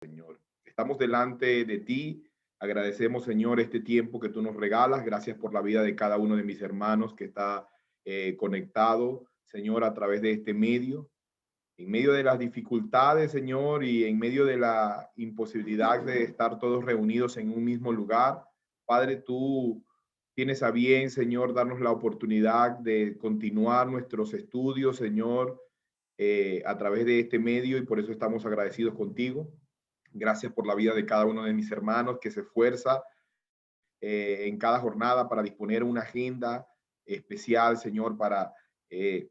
Señor. Estamos delante de ti. Agradecemos, Señor, este tiempo que tú nos regalas. Gracias por la vida de cada uno de mis hermanos que está conectado, Señor, a través de este medio. En medio de las dificultades, Señor, y en medio de la imposibilidad de estar todos reunidos en un mismo lugar, Padre, tú tienes a bien, Señor, darnos la oportunidad de continuar nuestros estudios, Señor, a través de este medio, y por eso estamos agradecidos contigo. Gracias por la vida de cada uno de mis hermanos que se esfuerza en cada jornada para disponer una agenda especial, Señor, para eh,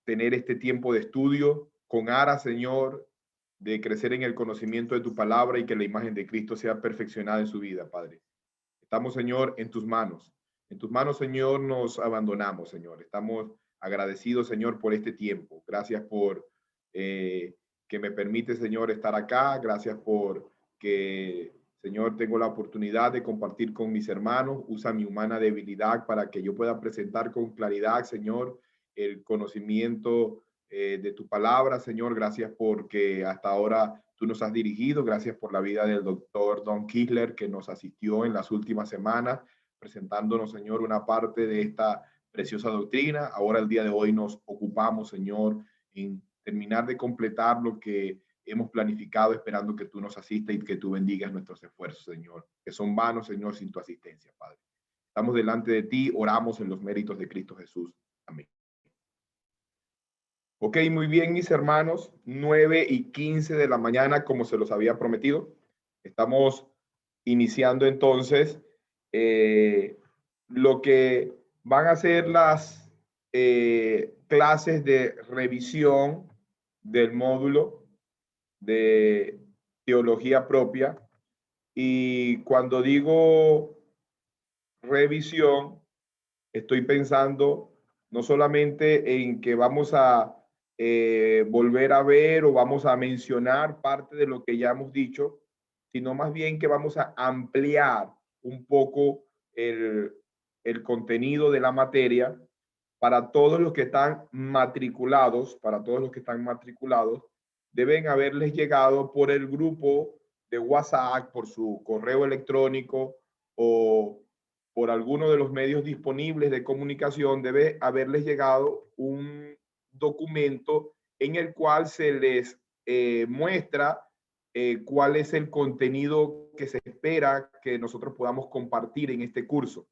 tener este tiempo de estudio con aras, Señor, de crecer en el conocimiento de tu palabra y que la imagen de Cristo sea perfeccionada en su vida, Padre. Estamos, Señor, en tus manos. En tus manos, Señor, nos abandonamos, Señor. Estamos agradecidos, Señor, por este tiempo. Gracias por que me permite, Señor, estar acá. Gracias por que, Señor, tengo la oportunidad de compartir con mis hermanos. Usa mi humana debilidad para que yo pueda presentar con claridad, Señor, el conocimiento de tu palabra, Señor. Gracias porque hasta ahora tú nos has dirigido. Gracias por la vida del doctor Don Kisler, que nos asistió en las últimas semanas, presentándonos, Señor, una parte de esta preciosa doctrina. Ahora, el día de hoy, nos ocupamos, Señor, en terminar de completar lo que hemos planificado, esperando que tú nos asistas y que tú bendigas nuestros esfuerzos, Señor, que son vanos, Señor, sin tu asistencia, Padre. Estamos delante de ti, oramos en los méritos de Cristo Jesús. Amén. Ok, muy bien, mis hermanos, 9:15 de la mañana, como se los había prometido. Estamos iniciando entonces lo que van a ser las clases de revisión del módulo de teología propia. Y cuando digo revisión, estoy pensando no solamente en que vamos a volver a ver o vamos a mencionar parte de lo que ya hemos dicho, sino más bien que vamos a ampliar un poco el contenido de la materia para todos los que están matriculados, deben haberles llegado por el grupo de WhatsApp, por su correo electrónico o por alguno de los medios disponibles de comunicación, debe haberles llegado un documento en el cual se les muestra cuál es el contenido que se espera que nosotros podamos compartir en este curso.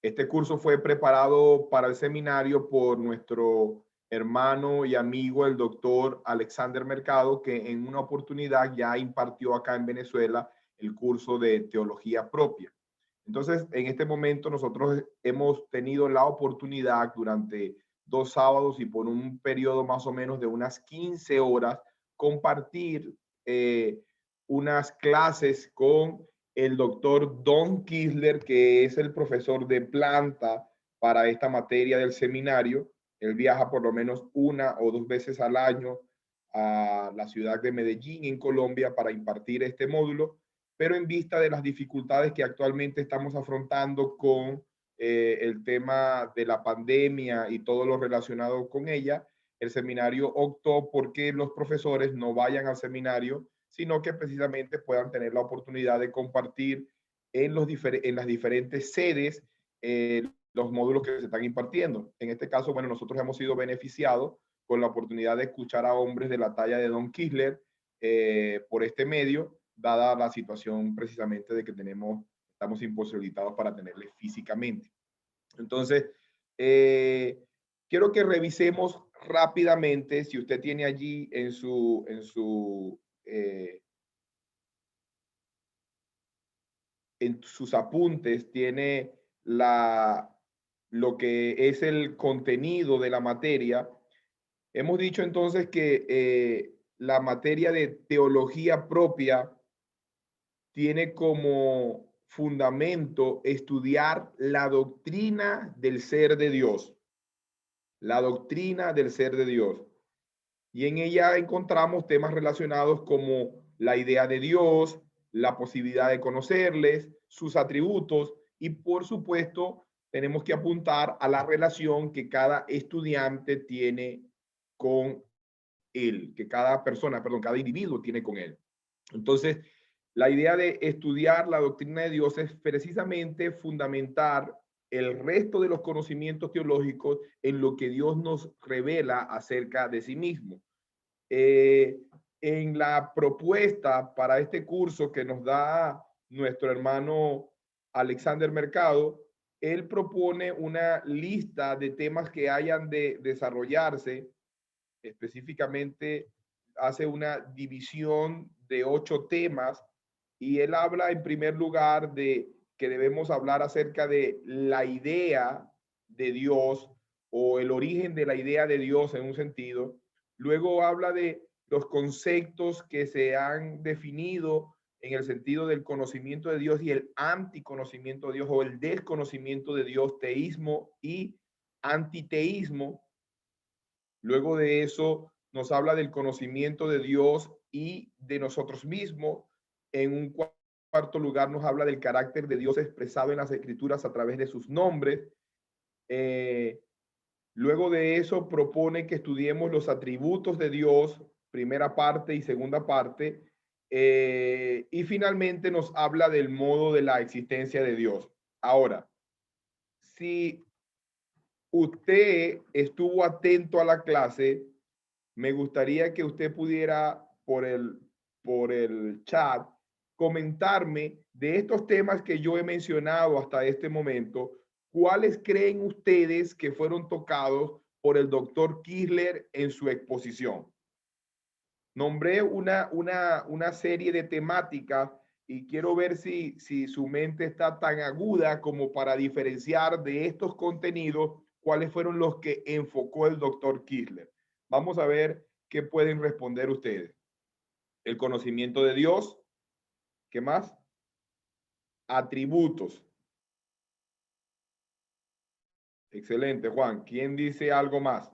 Este curso fue preparado para el seminario por nuestro hermano y amigo, el doctor Alexander Mercado, que en una oportunidad ya impartió acá en Venezuela el curso de teología propia. Entonces, en este momento nosotros hemos tenido la oportunidad durante 2 sábados y por un periodo más o menos de unas 15 horas compartir unas clases con el doctor Don Kisler, que es el profesor de planta para esta materia del seminario. Él viaja por lo menos 1 o 2 veces al año a la ciudad de Medellín, en Colombia, para impartir este módulo, pero en vista de las dificultades que actualmente estamos afrontando con el tema de la pandemia y todo lo relacionado con ella, el seminario optó porque los profesores no vayan al seminario, sino que precisamente puedan tener la oportunidad de compartir en las diferentes sedes los módulos que se están impartiendo. En este caso, bueno, nosotros hemos sido beneficiados con la oportunidad de escuchar a hombres de la talla de Don Kisler por este medio, dada la situación precisamente de que estamos imposibilitados para tenerles físicamente. Entonces, quiero que revisemos rápidamente, si usted tiene allí en sus apuntes, tiene lo que es el contenido de la materia. Hemos dicho entonces que la materia de teología propia tiene como fundamento estudiar la doctrina del ser de Dios. La doctrina del ser de Dios. Y en ella encontramos temas relacionados como la idea de Dios, la posibilidad de conocerles, sus atributos y, por supuesto, tenemos que apuntar a la relación que cada estudiante tiene con él, que cada persona, perdón, cada individuo tiene con él. Entonces, la idea de estudiar la doctrina de Dios es precisamente fundamentar el resto de los conocimientos teológicos en lo que Dios nos revela acerca de sí mismo. En la propuesta para este curso que nos da nuestro hermano Alexander Mercado, él propone una lista de temas que hayan de desarrollarse. Específicamente hace una división de 8 temas y él habla en primer lugar de que debemos hablar acerca de la idea de Dios o el origen de la idea de Dios en un sentido. Luego habla de los conceptos que se han definido en el sentido del conocimiento de Dios y el anticonocimiento de Dios o el desconocimiento de Dios, teísmo y antiteísmo. Luego de eso nos habla del conocimiento de Dios y de nosotros mismos. En un cuarto lugar nos habla del carácter de Dios expresado en las Escrituras a través de sus nombres. Luego de eso propone que estudiemos los atributos de Dios, primera parte y segunda parte. Y finalmente nos habla del modo de la existencia de Dios. Ahora, si usted estuvo atento a la clase, me gustaría que usted pudiera por el chat comentarme de estos temas que yo he mencionado hasta este momento, ¿cuáles creen ustedes que fueron tocados por el doctor Kisler en su exposición? Nombré una serie de temáticas y quiero ver si su mente está tan aguda como para diferenciar de estos contenidos cuáles fueron los que enfocó el doctor Kisler. Vamos a ver qué pueden responder ustedes. El conocimiento de Dios. ¿Qué más? Atributos. Excelente, Juan. ¿Quién dice algo más?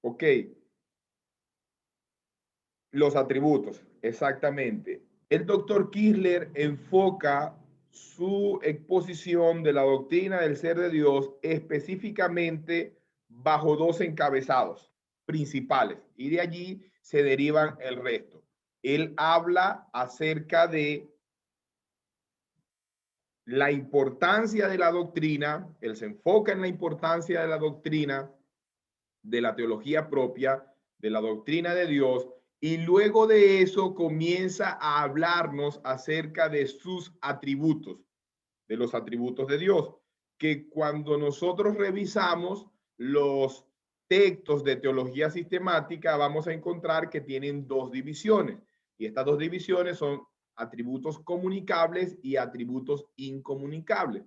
Ok. Los atributos, exactamente. El doctor Kisler enfoca su exposición de la doctrina del ser de Dios específicamente bajo 2 encabezados principales y de allí se derivan el resto. Él habla acerca de la importancia de la doctrina, él se enfoca en la importancia de la doctrina, de la teología propia, de la doctrina de Dios, y luego de eso comienza a hablarnos acerca de sus atributos, de los atributos de Dios, que cuando nosotros revisamos los textos de teología sistemática vamos a encontrar que tienen 2 divisiones, y estas 2 divisiones son atributos comunicables y atributos incomunicables.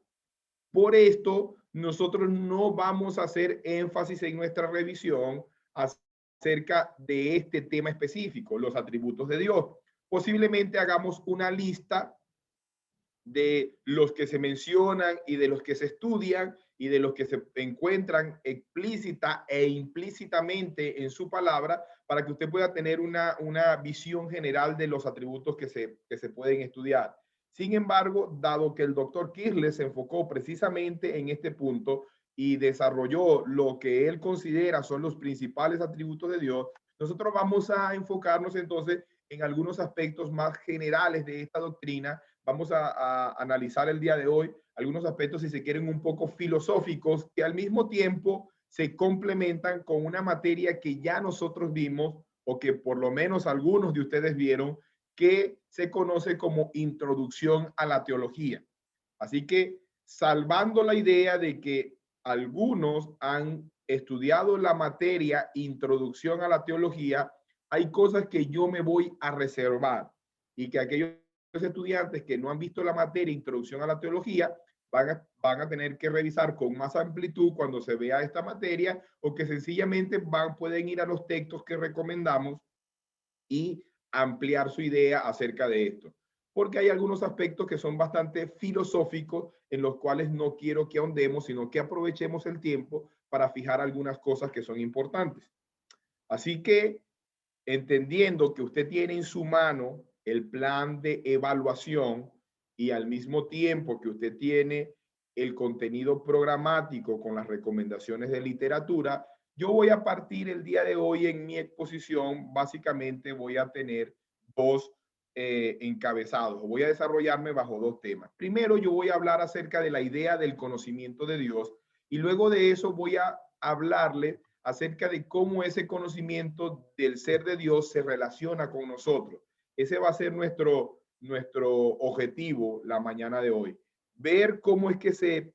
Por esto, nosotros no vamos a hacer énfasis en nuestra revisión acerca de este tema específico, los atributos de Dios. Posiblemente hagamos una lista de los que se mencionan y de los que se estudian y de los que se encuentran explícita e implícitamente en su palabra para que usted pueda tener una visión general de los atributos que se pueden estudiar. Sin embargo, dado que el doctor Kisler se enfocó precisamente en este punto y desarrolló lo que él considera son los principales atributos de Dios, nosotros vamos a enfocarnos entonces en algunos aspectos más generales de esta doctrina. Vamos a analizar el día de hoy algunos aspectos, si se quieren, un poco filosóficos, que al mismo tiempo se complementan con una materia que ya nosotros vimos, o que por lo menos algunos de ustedes vieron, que se conoce como introducción a la teología. Así que, salvando la idea de que algunos han estudiado la materia introducción a la teología, hay cosas que yo me voy a reservar y que aquellos estudiantes que no han visto la materia introducción a la teología van a tener que revisar con más amplitud cuando se vea esta materia, o que sencillamente pueden ir a los textos que recomendamos y ampliar su idea acerca de esto. Porque hay algunos aspectos que son bastante filosóficos en los cuales no quiero que ahondemos, sino que aprovechemos el tiempo para fijar algunas cosas que son importantes. Así que, entendiendo que usted tiene en su mano el plan de evaluación y al mismo tiempo que usted tiene el contenido programático con las recomendaciones de literatura, yo voy a partir el día de hoy en mi exposición, básicamente voy a tener dos encabezados. Voy a desarrollarme bajo dos temas. Primero, yo voy a hablar acerca de la idea del conocimiento de Dios y luego de eso voy a hablarle acerca de cómo ese conocimiento del ser de Dios se relaciona con nosotros. Ese va a ser nuestro objetivo la mañana de hoy. Ver cómo es que se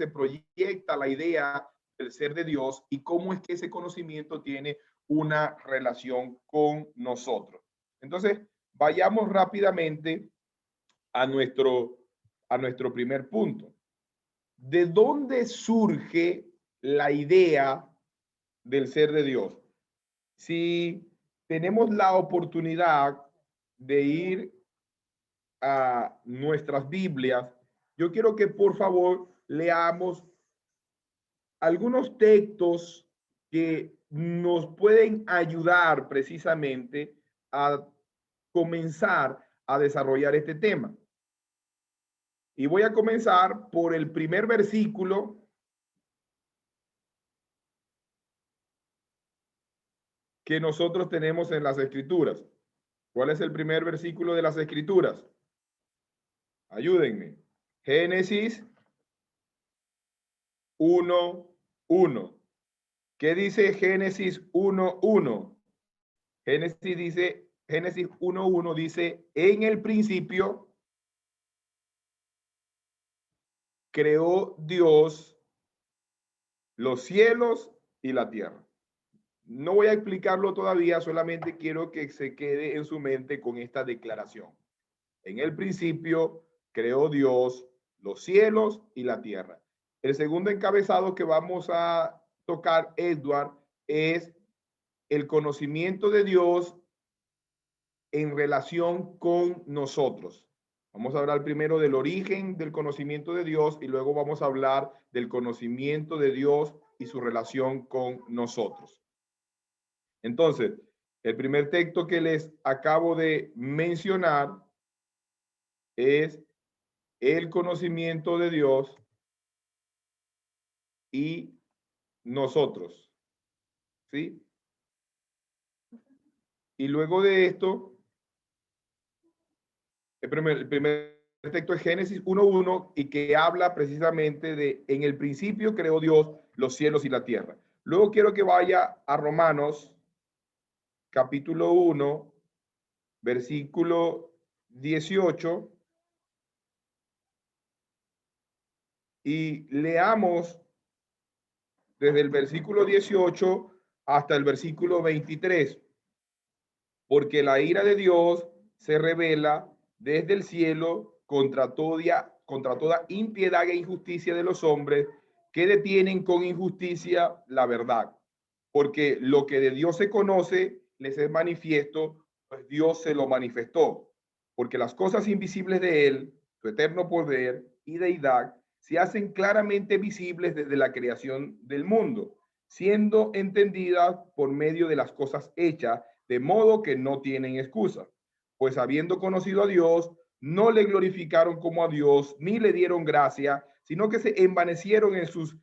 proyecta la idea del ser de Dios y cómo es que ese conocimiento tiene una relación con nosotros. Entonces, vayamos rápidamente a nuestro primer punto. ¿De dónde surge la idea del ser de Dios? Si tenemos la oportunidad de ir a nuestras Biblias, yo quiero que por favor leamos algunos textos que nos pueden ayudar precisamente a comenzar a desarrollar este tema. Y voy a comenzar por el primer versículo que nosotros tenemos en las Escrituras. ¿Cuál es el primer versículo de las Escrituras? Ayúdenme. Génesis 1:1. ¿Qué dice Génesis 1:1? Génesis 1:1 dice, en el principio creó Dios los cielos y la tierra. No voy a explicarlo todavía, solamente quiero que se quede en su mente con esta declaración. En el principio creó Dios los cielos y la tierra. El segundo encabezado que vamos a tocar, Edward, es el conocimiento de Dios en relación con nosotros. Vamos a hablar primero del origen del conocimiento de Dios y luego vamos a hablar del conocimiento de Dios y su relación con nosotros. Entonces, el primer texto que les acabo de mencionar es el conocimiento de Dios y nosotros, ¿sí? Y luego de esto, el primer texto es Génesis 1:1 y que habla precisamente de en el principio creó Dios los cielos y la tierra. Luego quiero que vaya a Romanos capítulo 1, versículo 18 y leamos desde el versículo 18 hasta el versículo 23. Porque la ira de Dios se revela desde el cielo contra toda impiedad e injusticia de los hombres que detienen con injusticia la verdad. Porque lo que de Dios se conoce les es manifiesto, pues Dios se lo manifestó. Porque las cosas invisibles de Él, su eterno poder y deidad, se hacen claramente visibles desde la creación del mundo, siendo entendidas por medio de las cosas hechas, de modo que no tienen excusa. Pues habiendo conocido a Dios, no le glorificaron como a Dios, ni le dieron gracia, sino que se envanecieron en sus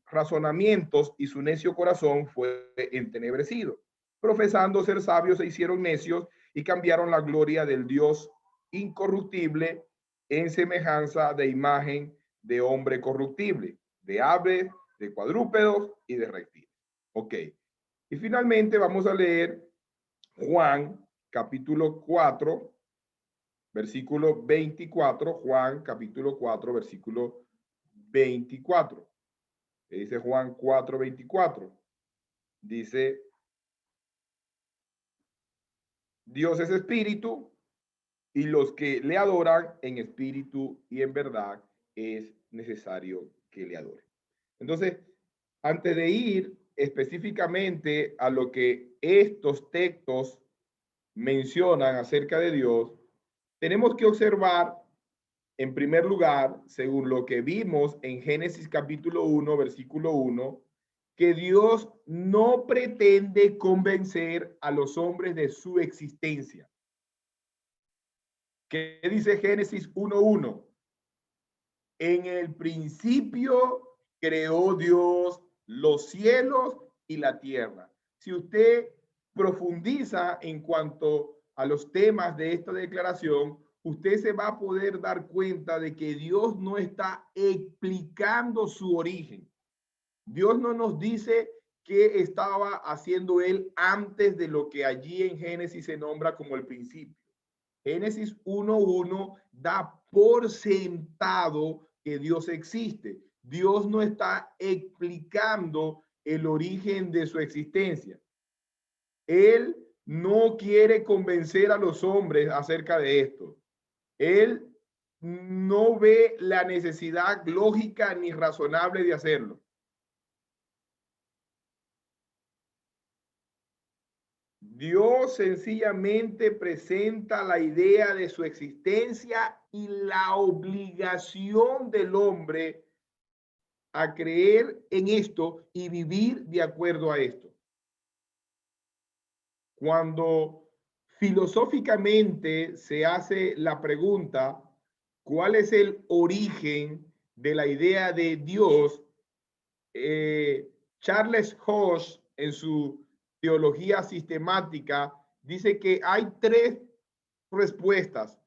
razonamientos y su necio corazón fue entenebrecido. Profesando ser sabios, se hicieron necios y cambiaron la gloria del Dios incorruptible en semejanza de imagen de hombre corruptible, de aves, de cuadrúpedos y de reptiles. Ok. Y finalmente vamos a leer Juan capítulo 4, versículo 24. Juan capítulo 4, versículo 24. ¿Qué dice Juan 4:24? Dice, Dios es espíritu y los que le adoran en espíritu y en verdad es necesario que le adoren. Entonces, antes de ir específicamente a lo que estos textos mencionan acerca de Dios, tenemos que observar, en primer lugar, según lo que vimos en Génesis capítulo 1, versículo 1, que Dios no pretende convencer a los hombres de su existencia. ¿Qué dice Génesis 1:1? En el principio creó Dios los cielos y la tierra. Si usted profundiza en cuanto a los temas de esta declaración, usted se va a poder dar cuenta de que Dios no está explicando su origen. Dios no nos dice qué estaba haciendo él antes de lo que allí en Génesis se nombra como el principio. Génesis 1:1 da por sentado que Dios existe. Dios no está explicando el origen de su existencia. Él no quiere convencer a los hombres acerca de esto. Él no ve la necesidad lógica ni razonable de hacerlo. Dios sencillamente presenta la idea de su existencia y la obligación del hombre a creer en esto y vivir de acuerdo a esto. Cuando filosóficamente se hace la pregunta, ¿cuál es el origen de la idea de Dios? Charles Hoss, en su teología sistemática, dice que hay tres respuestas,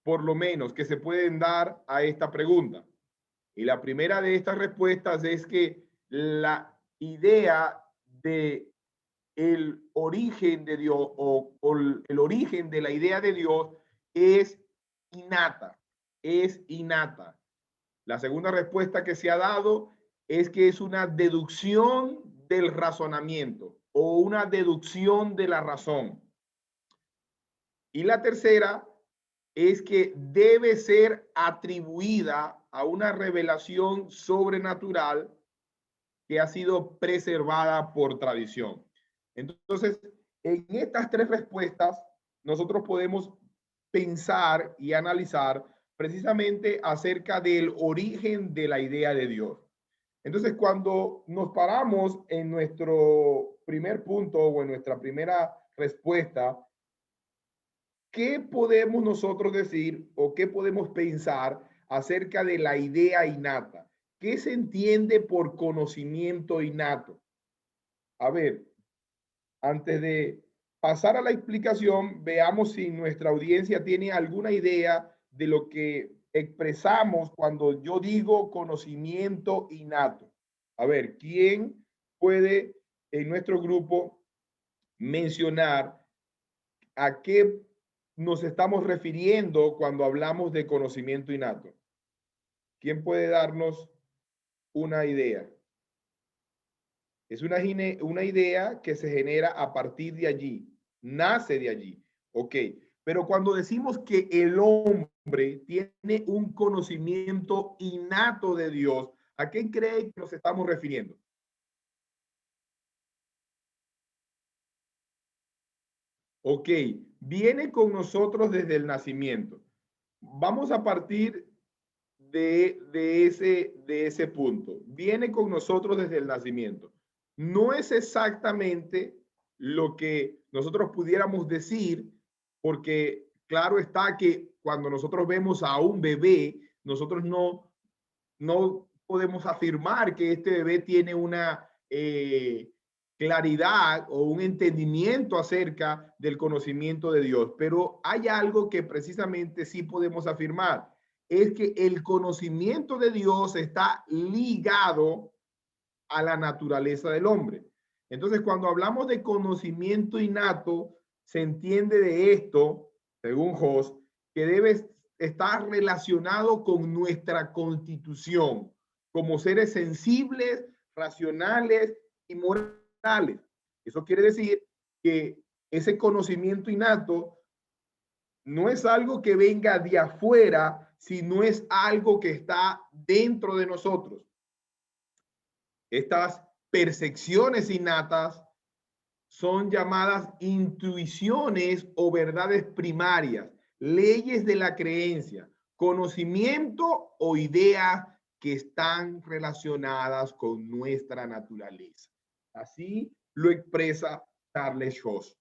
por lo menos, que se pueden dar a esta pregunta. Y la primera de estas respuestas es que la idea de el origen de Dios o el origen de la idea de Dios es innata, es innata. La segunda respuesta que se ha dado es que es una deducción del razonamiento o una deducción de la razón. Y la tercera es que debe ser atribuida a una revelación sobrenatural que ha sido preservada por tradición. Entonces, en estas tres respuestas, nosotros podemos pensar y analizar precisamente acerca del origen de la idea de Dios. Entonces, cuando nos paramos en nuestro primer punto o en nuestra primera respuesta, ¿qué podemos nosotros decir o qué podemos pensar acerca de la idea innata? ¿Qué se entiende por conocimiento innato? A ver, antes de pasar a la explicación, veamos si nuestra audiencia tiene alguna idea de lo que expresamos cuando yo digo conocimiento innato. A ver, ¿quién puede en nuestro grupo mencionar a qué nos estamos refiriendo cuando hablamos de conocimiento innato? ¿Quién puede darnos una idea? Es una idea que se genera a partir de allí, nace de allí. Ok, pero cuando decimos que el hombre tiene un conocimiento innato de Dios, ¿a qué cree que nos estamos refiriendo? Ok, viene con nosotros desde el nacimiento. Vamos a partir de ese punto. Viene con nosotros desde el nacimiento. No es exactamente lo que nosotros pudiéramos decir, porque claro está que cuando nosotros vemos a un bebé, nosotros no podemos afirmar que este bebé tiene una claridad o un entendimiento acerca del conocimiento de Dios, pero hay algo que precisamente sí podemos afirmar, es que el conocimiento de Dios está ligado a la naturaleza del hombre. Entonces, cuando hablamos de conocimiento innato, se entiende de esto, según Hoss, que debe estar relacionado con nuestra constitución como seres sensibles, racionales y morales. Eso quiere decir que ese conocimiento innato no es algo que venga de afuera, sino es algo que está dentro de nosotros. Estas percepciones innatas son llamadas intuiciones o verdades primarias, leyes de la creencia, conocimiento o ideas que están relacionadas con nuestra naturaleza. Así lo expresa Charles Hoss.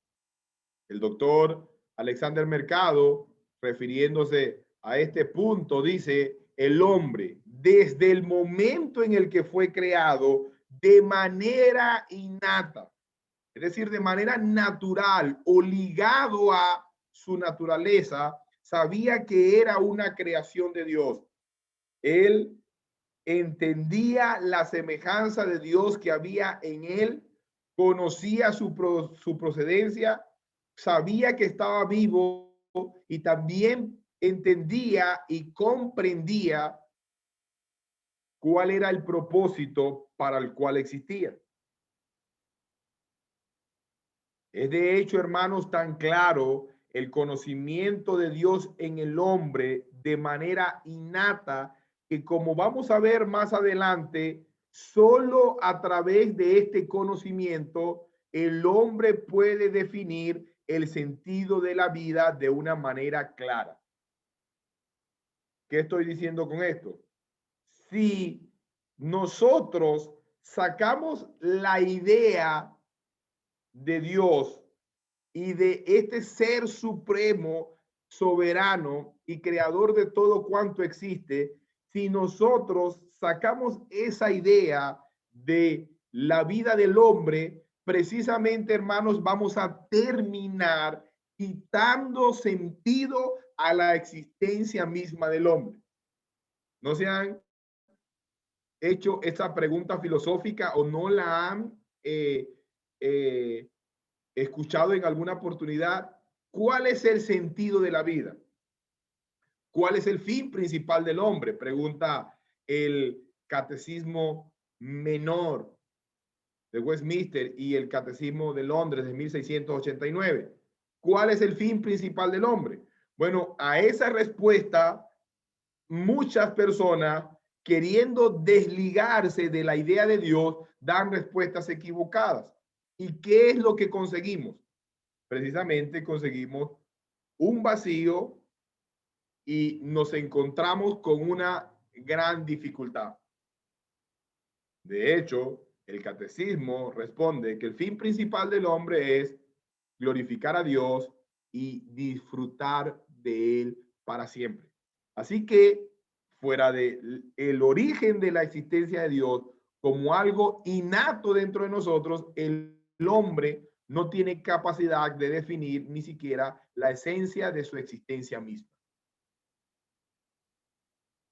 El doctor Alexander Mercado, refiriéndose a este punto, dice, el hombre, desde el momento en el que fue creado, de manera innata, es decir, de manera natural o ligado a su naturaleza, sabía que era una creación de Dios. Él entendía la semejanza de Dios que había en él, conocía su procedencia, sabía que estaba vivo y también entendía y comprendía cuál era el propósito para el cual existía. Es de hecho, hermanos, tan claro el conocimiento de Dios en el hombre de manera innata que, como vamos a ver más adelante, solo a través de este conocimiento el hombre puede definir el sentido de la vida de una manera clara. ¿Qué estoy diciendo con esto? Si nosotros sacamos la idea de Dios y de este ser supremo, soberano y creador de todo cuanto existe, si nosotros sacamos esa idea de la vida del hombre, precisamente, hermanos, vamos a terminar quitando sentido a la existencia misma del hombre. ¿No se han hecho esa pregunta filosófica o no la han escuchado en alguna oportunidad? ¿Cuál es el sentido de la vida? ¿Cuál es el fin principal del hombre? Pregunta el Catecismo Menor de Westminster y el Catecismo de Londres de 1689. ¿Cuál es el fin principal del hombre? Bueno, a esa respuesta, muchas personas, queriendo desligarse de la idea de Dios, dan respuestas equivocadas. ¿Y qué es lo que conseguimos? Precisamente conseguimos un vacío y nos encontramos con una gran dificultad. De hecho, el catecismo responde que el fin principal del hombre es glorificar a Dios y disfrutar de él para siempre. Así que, fuera del origen de la existencia de Dios como algo innato dentro de nosotros, el hombre no tiene capacidad de definir ni siquiera la esencia de su existencia misma.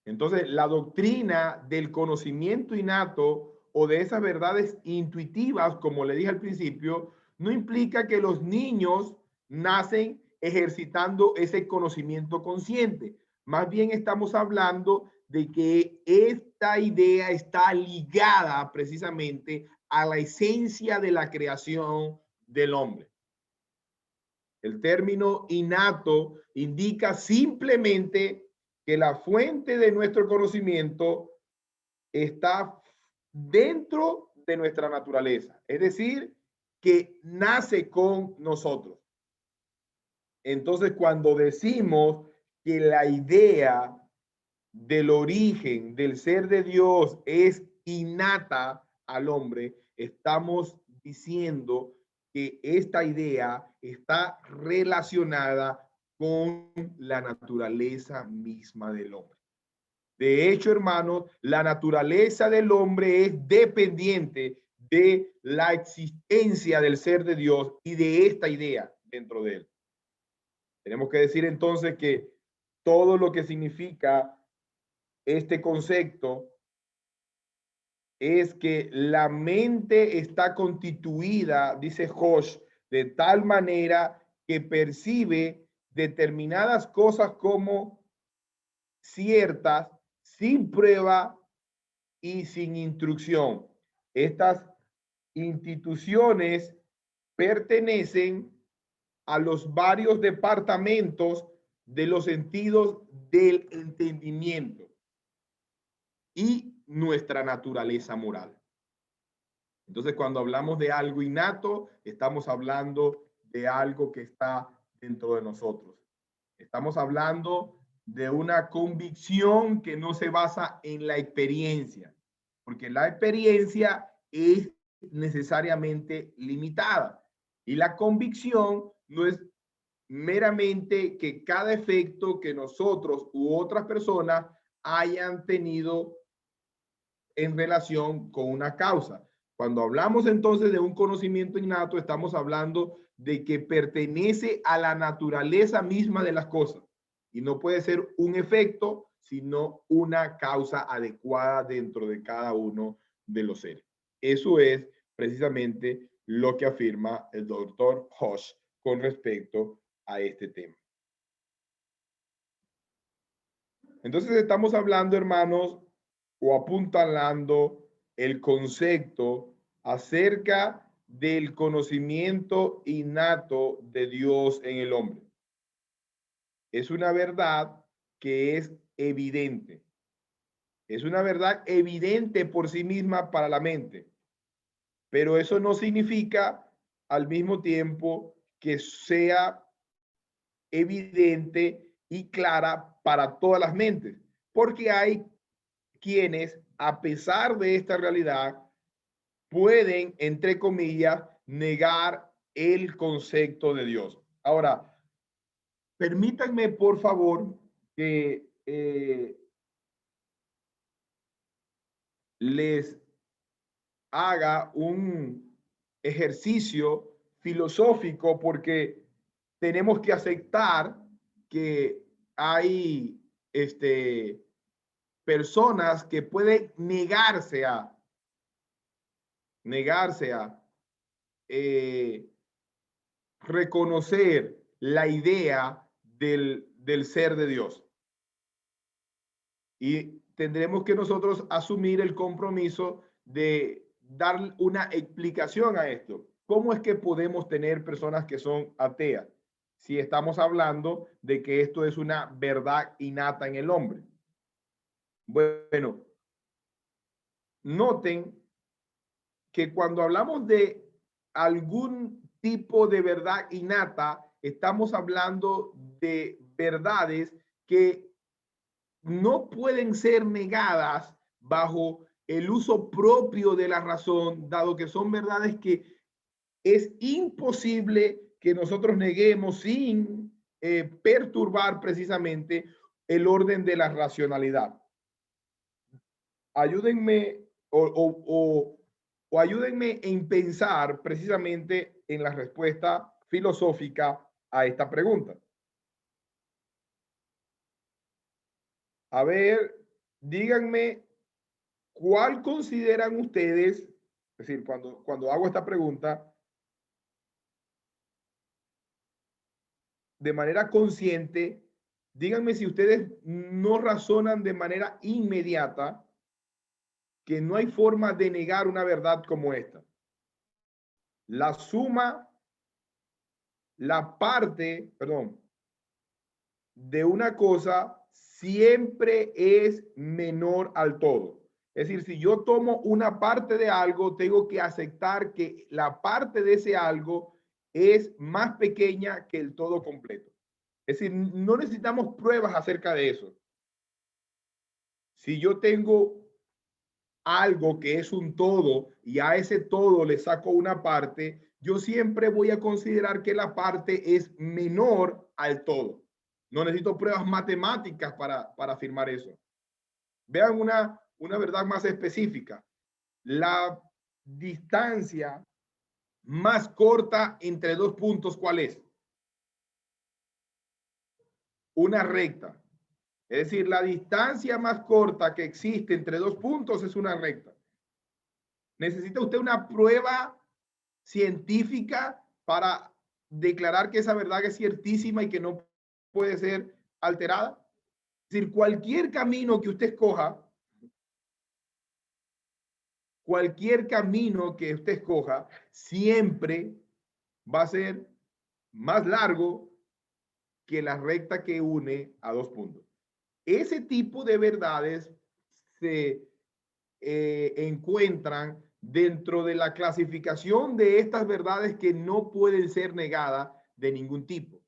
Entonces, la doctrina del conocimiento innato o de esas verdades intuitivas, como le dije al principio, no implica que los niños nacen ejercitando ese conocimiento consciente. Más bien estamos hablando de que esta idea está ligada precisamente a la esencia de la creación del hombre. El término innato indica simplemente que la fuente de nuestro conocimiento está dentro de nuestra naturaleza, es decir, que nace con nosotros. Entonces, cuando decimos que la idea del origen del ser de Dios es innata al hombre, estamos diciendo que esta idea está relacionada con la naturaleza misma del hombre. De hecho, hermanos, la naturaleza del hombre es dependiente de la existencia del ser de Dios y de esta idea dentro de él. Tenemos que decir entonces que todo lo que significa este concepto es que la mente está constituida, dice Hosch, de tal manera que percibe determinadas cosas como ciertas, sin prueba y sin instrucción. Estas instituciones pertenecen a los varios departamentos de los sentidos del entendimiento y nuestra naturaleza moral. Entonces, cuando hablamos de algo innato, estamos hablando de algo que está dentro de nosotros. Estamos hablando de una convicción que no se basa en la experiencia, porque la experiencia es necesariamente limitada y la convicción no es meramente que cada efecto que nosotros u otras personas hayan tenido en relación con una causa. Cuando hablamos entonces de un conocimiento innato, estamos hablando de que pertenece a la naturaleza misma de las cosas y no puede ser un efecto, sino una causa adecuada dentro de cada uno de los seres. Eso es precisamente lo que afirma el doctor Hosch con respecto a este tema. Entonces estamos hablando, hermanos, o apuntalando el concepto acerca del conocimiento innato de Dios en el hombre. Es una verdad que es evidente. Es una verdad evidente por sí misma para la mente. Pero eso no significa al mismo tiempo que sea evidente y clara para todas las mentes. Porque hay quienes, a pesar de esta realidad, pueden, entre comillas, negar el concepto de Dios. Ahora, permítanme, por favor, que les haga un ejercicio filosófico porque tenemos que aceptar que hay personas que pueden negarse a reconocer la idea del ser de Dios. Y tendremos que nosotros asumir el compromiso de dar una explicación a esto. ¿Cómo es que podemos tener personas que son ateas si estamos hablando de que esto es una verdad innata en el hombre? Bueno, noten que cuando hablamos de algún tipo de verdad innata, estamos hablando de verdades que no pueden ser negadas bajo el uso propio de la razón, dado que son verdades que es imposible que nosotros neguemos sin perturbar precisamente el orden de la racionalidad. Ayúdenme o ayúdenme en pensar precisamente en la respuesta filosófica a esta pregunta. A ver, díganme, ¿cuál consideran ustedes? Es decir, cuando hago esta pregunta, de manera consciente, díganme si ustedes no razonan de manera inmediata que no hay forma de negar una verdad como esta. La suma, la parte, perdón, de una cosa siempre es menor al todo. Es decir, si yo tomo una parte de algo, tengo que aceptar que la parte de ese algo es más pequeña que el todo completo. Es decir, no necesitamos pruebas acerca de eso. Si yo tengo algo que es un todo y a ese todo le saco una parte, yo siempre voy a considerar que la parte es menor al todo. No necesito pruebas matemáticas para afirmar eso. Vean una verdad más específica. La distancia más corta entre dos puntos, ¿cuál es? Una recta. Es decir, la distancia más corta que existe entre dos puntos es una recta. ¿Necesita usted una prueba científica para declarar que esa verdad es ciertísima y que no puede ser alterada? Es decir, cualquier camino que usted escoja, siempre va a ser más largo que la recta que une a dos puntos. Ese tipo de verdades se encuentran dentro de la clasificación de estas verdades que no pueden ser negadas de ningún tipo,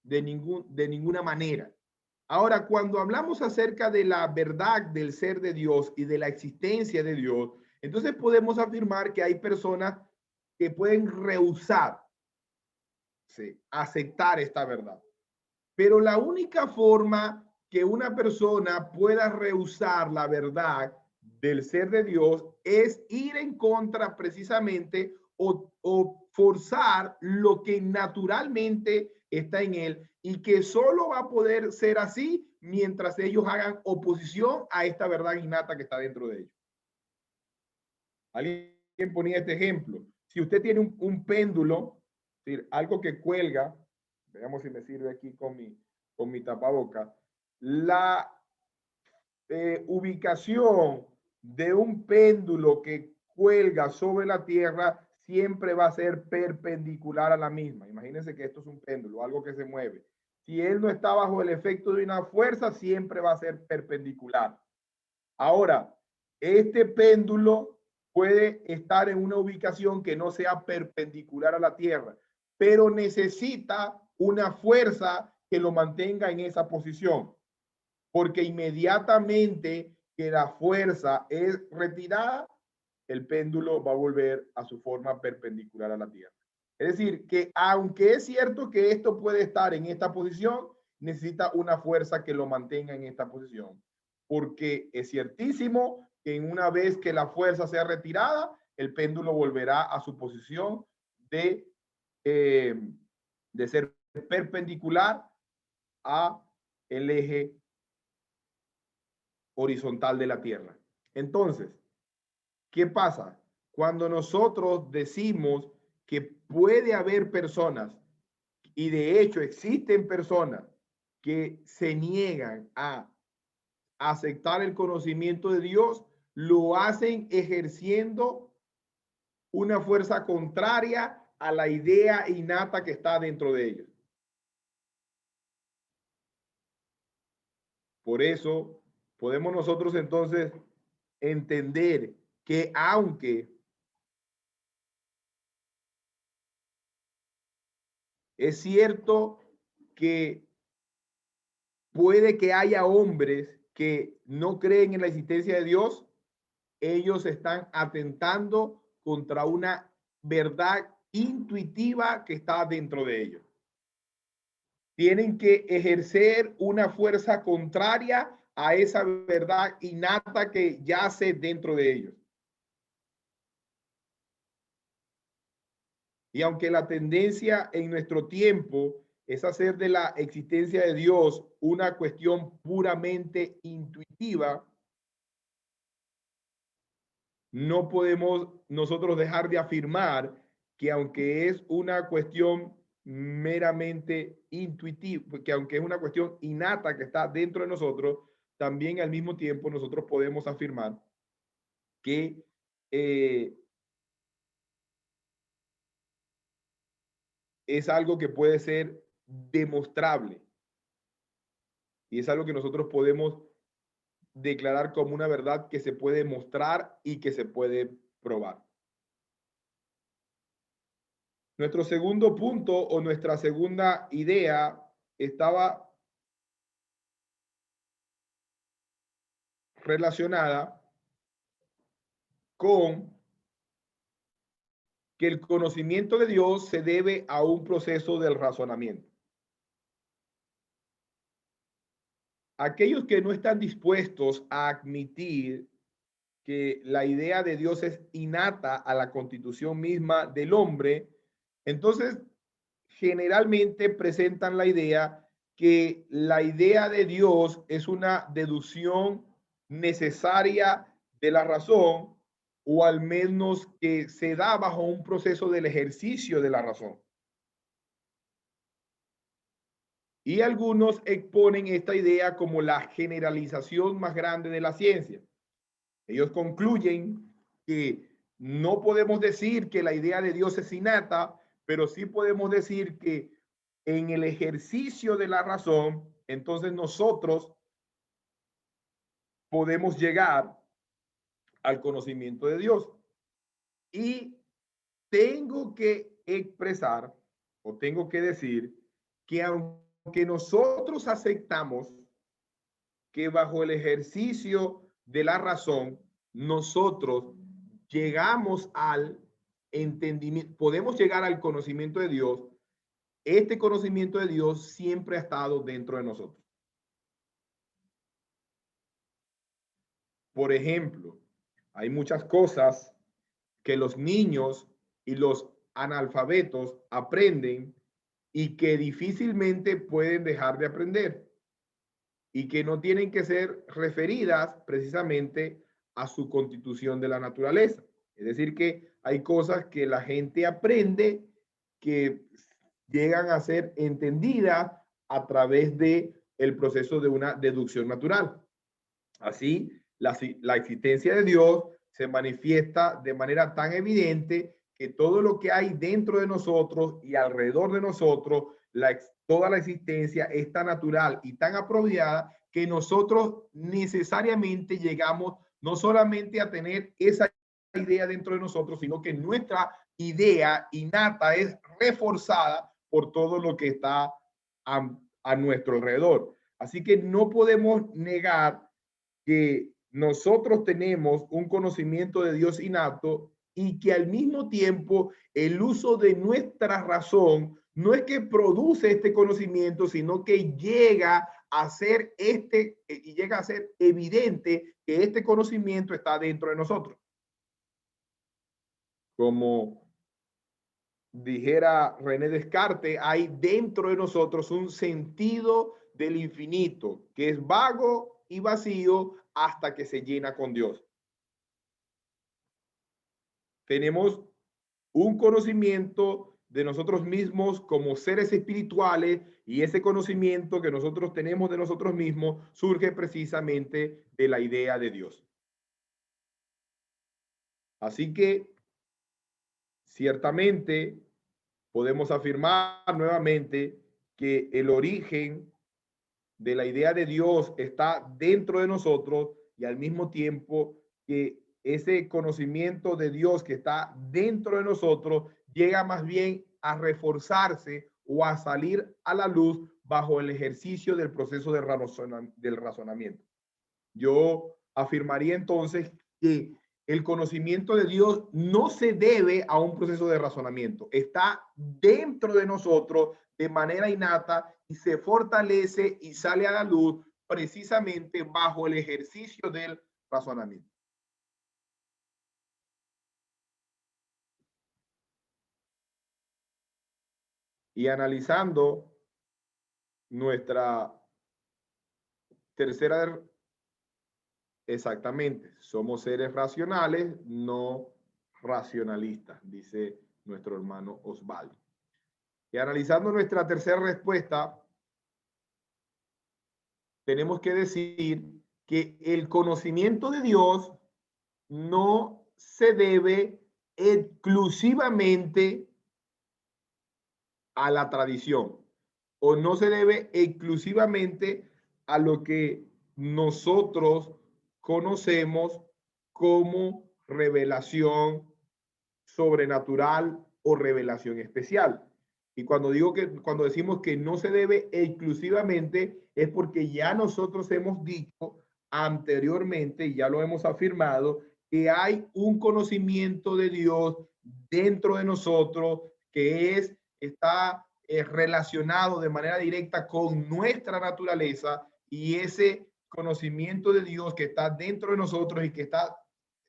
de ninguna manera. Ahora, cuando hablamos acerca de la verdad del ser de Dios y de la existencia de Dios, entonces podemos afirmar que hay personas que pueden rehusar, ¿sí?, aceptar esta verdad. Pero la única forma que una persona pueda rehusar la verdad del ser de Dios es ir en contra precisamente o forzar lo que naturalmente está en él y que solo va a poder ser así mientras ellos hagan oposición a esta verdad innata que está dentro de ellos. Alguien ponía este ejemplo. Si usted tiene un péndulo, es decir, algo que cuelga, veamos si me sirve aquí con mi tapaboca, la ubicación de un péndulo que cuelga sobre la tierra siempre va a ser perpendicular a la misma. Imagínense que esto es un péndulo, algo que se mueve. Si él no está bajo el efecto de una fuerza, siempre va a ser perpendicular. Ahora, este péndulo puede estar en una ubicación que no sea perpendicular a la tierra, pero necesita una fuerza que lo mantenga en esa posición, porque inmediatamente que la fuerza es retirada, el péndulo va a volver a su forma perpendicular a la tierra. Es decir, que aunque es cierto que esto puede estar en esta posición, necesita una fuerza que lo mantenga en esta posición, porque es ciertísimo que en una vez que la fuerza sea retirada, el péndulo volverá a su posición de ser perpendicular a el eje horizontal de la Tierra. Entonces, ¿qué pasa? Cuando nosotros decimos que puede haber personas, y de hecho existen personas que se niegan a aceptar el conocimiento de Dios, lo hacen ejerciendo una fuerza contraria a la idea innata que está dentro de ellos. Por eso podemos nosotros entonces entender que aunque es cierto que puede que haya hombres que no creen en la existencia de Dios, ellos están atentando contra una verdad intuitiva que está dentro de ellos. Tienen que ejercer una fuerza contraria a esa verdad innata que yace dentro de ellos. Y aunque la tendencia en nuestro tiempo es hacer de la existencia de Dios una cuestión puramente intuitiva, no podemos nosotros dejar de afirmar que aunque es una cuestión meramente intuitiva, que aunque es una cuestión innata que está dentro de nosotros, también al mismo tiempo nosotros podemos afirmar que es algo que puede ser demostrable y es algo que nosotros podemos declarar como una verdad que se puede mostrar y que se puede probar. Nuestro segundo punto o nuestra segunda idea estaba relacionada con que el conocimiento de Dios se debe a un proceso del razonamiento. Aquellos que no están dispuestos a admitir que la idea de Dios es innata a la constitución misma del hombre, entonces generalmente presentan la idea que la idea de Dios es una deducción necesaria de la razón o al menos que se da bajo un proceso del ejercicio de la razón. Y algunos exponen esta idea como la generalización más grande de la ciencia. Ellos concluyen que no podemos decir que la idea de Dios es innata, pero sí podemos decir que en el ejercicio de la razón, entonces nosotros podemos llegar al conocimiento de Dios. Y tengo que expresar o tengo que decir que aunque nosotros aceptamos que bajo el ejercicio de la razón, nosotros llegamos al entendimiento, podemos llegar al conocimiento de Dios, este conocimiento de Dios siempre ha estado dentro de nosotros. Por ejemplo, hay muchas cosas que los niños y los analfabetos aprenden y que difícilmente pueden dejar de aprender y que no tienen que ser referidas precisamente a su constitución de la naturaleza. Es decir, que hay cosas que la gente aprende que llegan a ser entendidas a través de el proceso de una deducción natural. Así, la existencia de Dios se manifiesta de manera tan evidente que todo lo que hay dentro de nosotros y alrededor de nosotros, toda la existencia es tan natural y tan apropiada que nosotros necesariamente llegamos no solamente a tener esa idea dentro de nosotros, sino que nuestra idea innata es reforzada por todo lo que está a nuestro alrededor. Así que no podemos negar que nosotros tenemos un conocimiento de Dios innato y que al mismo tiempo el uso de nuestra razón no es que produce este conocimiento, sino que llega a ser llega a ser evidente que este conocimiento está dentro de nosotros. Como dijera René Descartes, hay dentro de nosotros un sentido del infinito que es vago y vacío hasta que se llena con Dios. Tenemos un conocimiento de nosotros mismos como seres espirituales y ese conocimiento que nosotros tenemos de nosotros mismos surge precisamente de la idea de Dios. Así que ciertamente podemos afirmar nuevamente que el origen de la idea de Dios está dentro de nosotros y al mismo tiempo que ese conocimiento de Dios que está dentro de nosotros llega más bien a reforzarse o a salir a la luz bajo el ejercicio del proceso del razonamiento. Yo afirmaría entonces que el conocimiento de Dios no se debe a un proceso de razonamiento, está dentro de nosotros de manera innata y se fortalece y sale a la luz precisamente bajo el ejercicio del razonamiento. Y analizando nuestra tercera, exactamente, somos seres racionales, no racionalistas, dice nuestro hermano Osvaldo. Y analizando nuestra tercera respuesta, tenemos que decir que el conocimiento de Dios no se debe exclusivamente a la tradición o no se debe exclusivamente a lo que nosotros conocemos como revelación sobrenatural o revelación especial. Y cuando decimos que no se debe exclusivamente, es porque ya nosotros hemos dicho anteriormente, y ya lo hemos afirmado, que hay un conocimiento de Dios dentro de nosotros que está relacionado de manera directa con nuestra naturaleza, y ese conocimiento de Dios que está dentro de nosotros y que está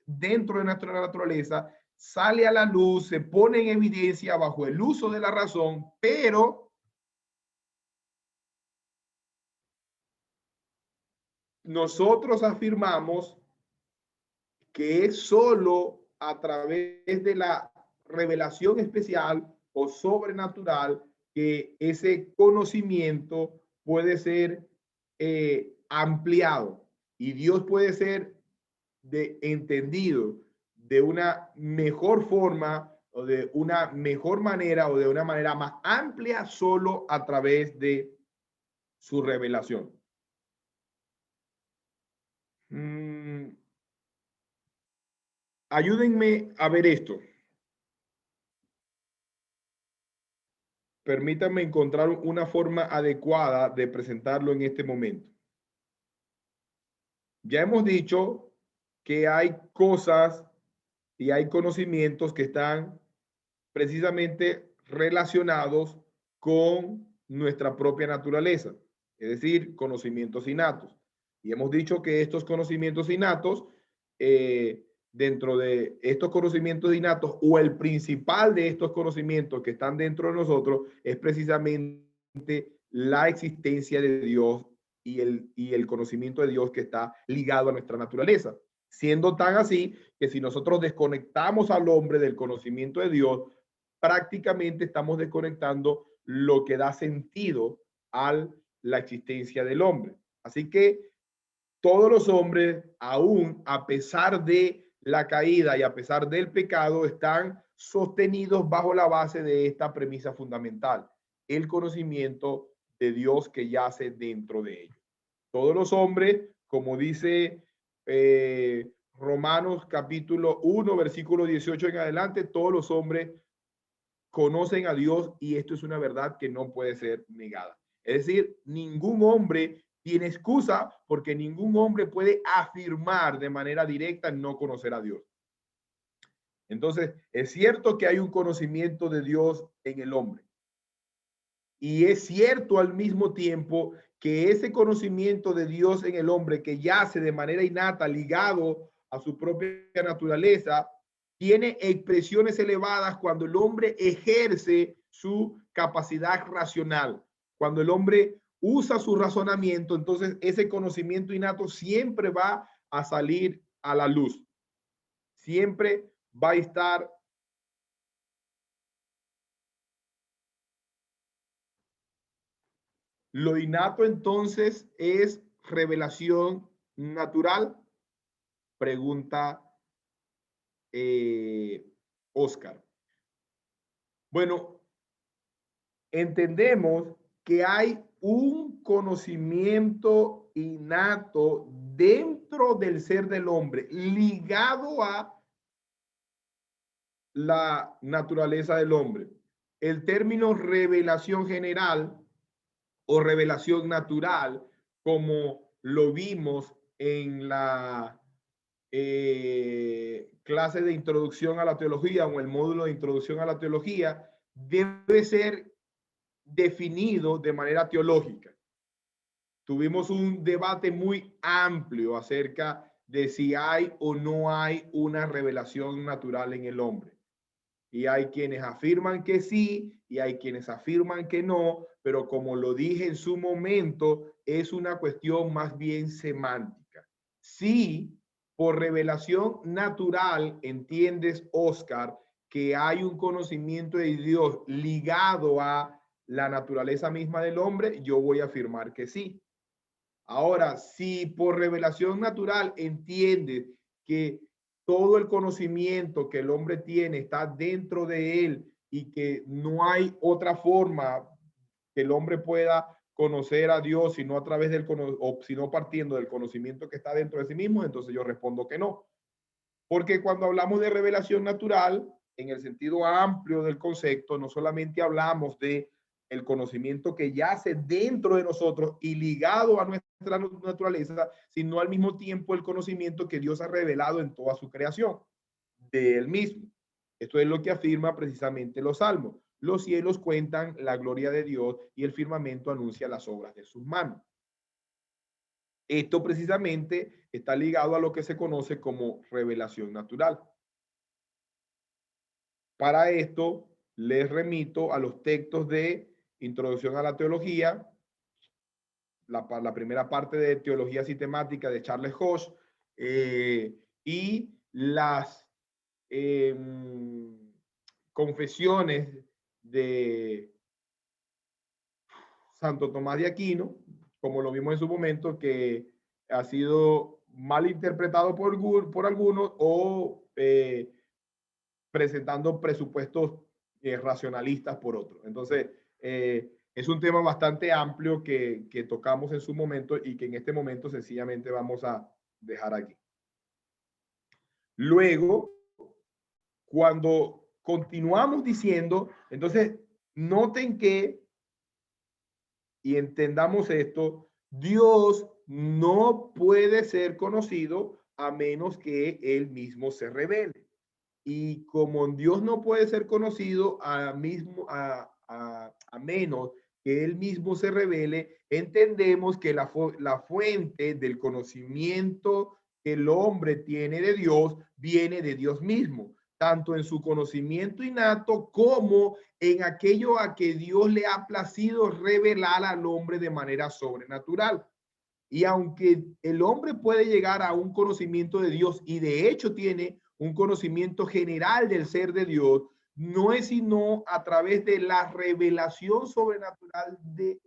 dentro de nuestra naturaleza sale a la luz, se pone en evidencia bajo el uso de la razón, pero nosotros afirmamos que es solo a través de la revelación especial o sobrenatural que ese conocimiento puede ser ampliado y Dios puede ser entendido de una mejor forma o de una mejor manera o de una manera más amplia solo a través de su revelación. Ayúdenme a ver esto. Permítanme encontrar una forma adecuada de presentarlo en este momento. Ya hemos dicho que hay cosas y hay conocimientos que están precisamente relacionados con nuestra propia naturaleza, es decir, conocimientos innatos. Y hemos dicho que estos conocimientos innatos dentro de estos conocimientos innatos, o el principal de estos conocimientos que están dentro de nosotros, es precisamente la existencia de Dios y el conocimiento de Dios que está ligado a nuestra naturaleza. Siendo tan así que si nosotros desconectamos al hombre del conocimiento de Dios, prácticamente estamos desconectando lo que da sentido a la existencia del hombre. Así que todos los hombres, aún a pesar de la caída y a pesar del pecado, están sostenidos bajo la base de esta premisa fundamental: el conocimiento de Dios que yace dentro de ellos. Todos los hombres, como dice Romanos capítulo 1, versículo 18 en adelante, todos los hombres conocen a Dios, y esto es una verdad que no puede ser negada. Es decir, ningún hombre tiene excusa, porque ningún hombre puede afirmar de manera directa no conocer a Dios. Entonces, es cierto que hay un conocimiento de Dios en el hombre. Y es cierto al mismo tiempo que ese conocimiento de Dios en el hombre, que yace de manera innata ligado a su propia naturaleza, tiene expresiones elevadas cuando el hombre ejerce su capacidad racional. Cuando el hombre usa su razonamiento, entonces ese conocimiento innato siempre va a salir a la luz. Siempre va a estar lo innato. Entonces, ¿es revelación natural? Pregunta Oscar. Bueno, entendemos que hay un conocimiento innato dentro del ser del hombre, ligado a la naturaleza del hombre. El término revelación general o revelación natural, como lo vimos en la clase de introducción a la teología, o el módulo de introducción a la teología, debe ser definido de manera teológica. Tuvimos un debate muy amplio acerca de si hay o no hay una revelación natural en el hombre. Y hay quienes afirman que sí, y hay quienes afirman que no, pero como lo dije en su momento, es una cuestión más bien semántica. Sí, por revelación natural entiendes, Oscar, que hay un conocimiento de Dios ligado a la naturaleza misma del hombre, yo voy a afirmar que sí. Ahora, si por revelación natural entiendes que todo el conocimiento que el hombre tiene está dentro de él, y que no hay otra forma que el hombre pueda conocer a Dios sino a través del o sino partiendo del conocimiento que está dentro de sí mismo, entonces yo respondo que no. Porque cuando hablamos de revelación natural, en el sentido amplio del concepto, no solamente hablamos de el conocimiento que yace dentro de nosotros y ligado a nuestra naturaleza, sino al mismo tiempo el conocimiento que Dios ha revelado en toda su creación, de él mismo. Esto es lo que afirma precisamente los salmos. Los cielos cuentan la gloria de Dios, y el firmamento anuncia las obras de sus manos. Esto precisamente está ligado a lo que se conoce como revelación natural. Para esto, les remito a los textos de Introducción a la Teología, la primera parte de Teología Sistemática de Charles Hodge, y las confesiones de Santo Tomás de Aquino, como lo vimos en su momento, que ha sido mal interpretado por algunos, o presentando presupuestos racionalistas por otros. Entonces, es un tema bastante amplio que tocamos en su momento, y que en este momento sencillamente vamos a dejar aquí. Luego, cuando continuamos diciendo, entonces, noten que, y entendamos esto, Dios no puede ser conocido a menos que él mismo se revele. Y como Dios no puede ser conocido a menos que él mismo se revele, entendemos que la fuente del conocimiento que el hombre tiene de Dios viene de Dios mismo, tanto en su conocimiento innato como en aquello a que Dios le ha placido revelar al hombre de manera sobrenatural. Y aunque el hombre puede llegar a un conocimiento de Dios y de hecho tiene un conocimiento general del ser de Dios, no es sino a través de la revelación sobrenatural de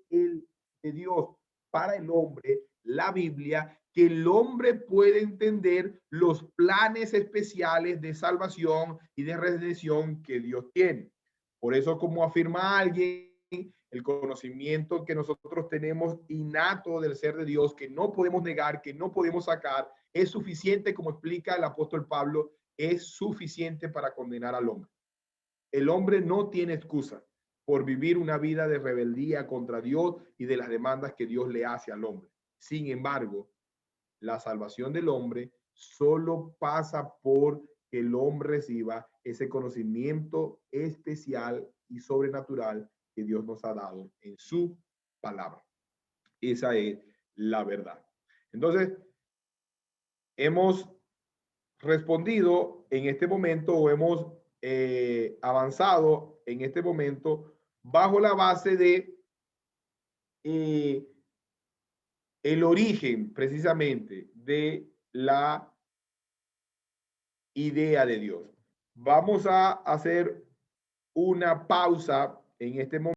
Dios para el hombre, la Biblia, que el hombre puede entender los planes especiales de salvación y de redención que Dios tiene. Por eso, como afirma alguien, el conocimiento que nosotros tenemos innato del ser de Dios, que no podemos negar, que no podemos sacar, es suficiente, como explica el apóstol Pablo, es suficiente para condenar al hombre. El hombre no tiene excusa por vivir una vida de rebeldía contra Dios y de las demandas que Dios le hace al hombre. Sin embargo, la salvación del hombre solo pasa por que el hombre reciba ese conocimiento especial y sobrenatural que Dios nos ha dado en su palabra. Esa es la verdad. Entonces, hemos respondido en este momento o hemos avanzado en este momento bajo la base de el origen precisamente de la idea de Dios. Vamos a hacer una pausa en este momento.